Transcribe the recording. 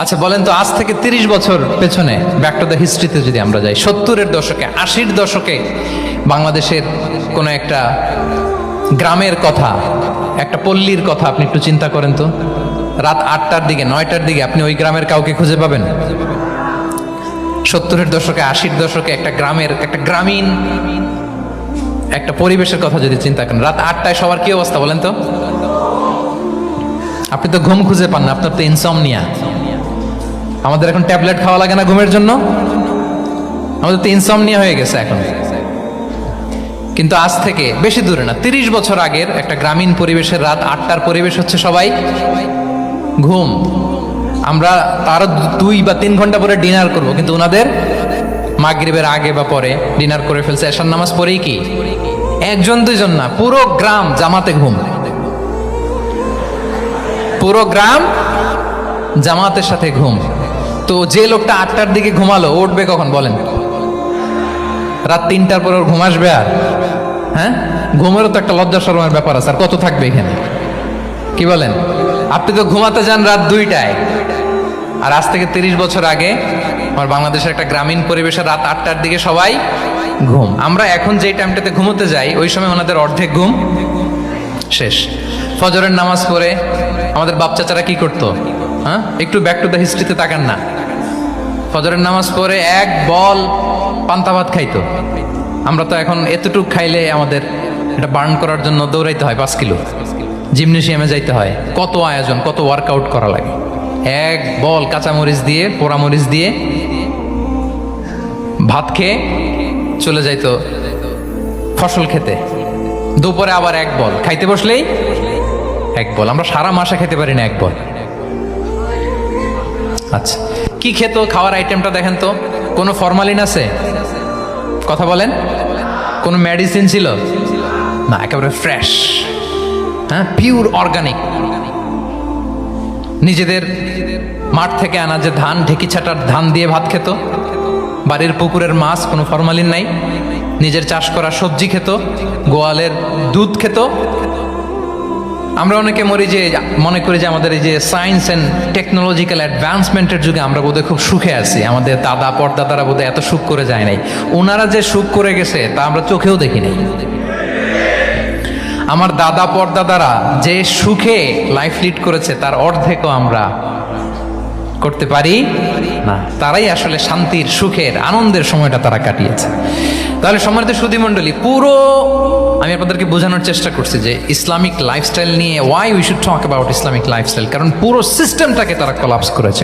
আচ্ছা বলেন তো, আজ থেকে ৩০ বছর পেছনে ব্যাক টু দ্য হিস্ট্রিতে যদি আমরা যাই, ৭০-এর দশকে, ৮০-র দশকে বাংলাদেশের কোনো একটা গ্রামের কথা, একটা পল্লীর কথা আপনি একটু চিন্তা করেন তো। রাত ৮টার দিকে, ৯টার দিকে আপনি ওই গ্রামের কাউকে খুঁজে পাবেন? ৭০-এর দশকে, ৮০-র দশকে একটা গ্রামের, একটা গ্রামীণ একটা পরিবেশের কথা যদি চিন্তা করেন, রাত ৮টায় সবার কি অবস্থা বলেন তো? আপনি তো ঘুম খুঁজে পান না, আপনার তো ইনসমনিয়া। আমাদের এখন ট্যাবলেট খাওয়া লাগে না ঘুমের জন্য? আমাদের তো ইনসমনিয়া হয়ে গেছে এখন। কিন্তু আজ থেকে বেশি দূরে না, ৩০ বছর আগের একটা গ্রামীণ পরিবেশের রাত ৮টার পরিবেশ হচ্ছে সবাই ঘুম। আমরা তারও ২ বা ৩ ঘন্টা পরে ডিনার করব, কিন্তু ওনাদের মাগরিবের আগে বা পরে ডিনার করে ফেলছে। এশার নামাজ পড়েই কি একজন দুইজন না, পুরো গ্রাম জামাতে ঘুম। পুরো গ্রাম জামাতের সাথে ঘুম। তো যে লোকটা ৮টার দিকে ঘুমালো, উঠবে কখন বলেন? রাত ৩টার পর ওর ঘুম আসবে? আর হ্যাঁ, ঘুমেরও তো একটা লজ্জা শরমের ব্যাপার আছে। আর কত থাকবে এখানে, কি বলেন? আপনি তো ঘুমাতে যান রাত ২টায়, আর আজ থেকে ৩০ বছর আগে আমার বাংলাদেশের একটা গ্রামীণ পরিবেশে রাত ৮টার দিকে সবাই ঘুম। আমরা এখন যেই টাইমটাতে ঘুমোতে যাই, ওই সময় ওনাদের অর্ধেক ঘুম শেষ। ফজরের নামাজ পড়ে আমাদের বাপ চাচারা কি করতো? হ্যাঁ, একটু ব্যাক টু দ্য হিস্ট্রিতে তাকান না। ফজরের নামাজ পড়ে এক বল পান্তা ভাত খাইতো। আমরা তো এখন এতটুক খাইলে আমাদের এটা বার্ন করার জন্য দৌড়াইতে হয় ৫ কিলো, জিমনেশিয়ামে যাইতে হয়, কত আয়োজন, কত ওয়ার্কআউট করা লাগে। এক বল কাঁচামরিচ দিয়ে, পোড়ামরিচ দিয়ে ভাত খেয়ে চলে যাইতো ফসল খেতে। দুপুরে আবার এক বল, খাইতে বসলেই এক বল। আমরা সারা মাসে খেতে পারি না এক বল। আচ্ছা, কি খেত? খাওয়ার আইটেমটা দেখেন তো। কোনো ফরমালিন আছে? কথা বলেন। কোনো মেডিসিন ছিল না, একেবারে ফ্রেশ, হ্যাঁ, পিওর অর্গানিক। নিজেদের মাঠ থেকে আনা যে ধান, ঢেকি ছাটার ধান দিয়ে ভাত খেত। বাড়ির পুকুরের মাছ, কোনো ফরমালিন নাই। নিজের চাষ করা সবজি খেত, গোয়ালের দুধ খেত। আমরা অনেকে মনে করি যে আমাদের এই যে সায়েন্স অ্যান্ড টেকনোলজিক্যাল অ্যাডভান্সমেন্টের যুগে আমরা বোধহয় খুব সুখে আছি। আমাদের দাদা পরদাদারা বোধহয় এত সুখ করে যায় নাই। ওনারা যে সুখ করে গেছে তা আমরা চোখেও দেখি নাই। আমার দাদা পরদাদারা যে সুখে লাইফ লিড করেছে তার অর্ধেকও আমরা করতে পারি না। তারাই আসলে শান্তির, সুখের, আনন্দের সময়টা তারা কাটিয়েছে। তাহলে সম্মানিত সুধী মণ্ডলী, পুরো আমি আপনাদেরকে বোঝানোর চেষ্টা করছি যে ইসলামিক লাইফস্টাইল নিয়ে why we should talk about Islamic lifestyle, কারণ পুরো সিস্টেমটাকে তারা কোলাপস করেছে।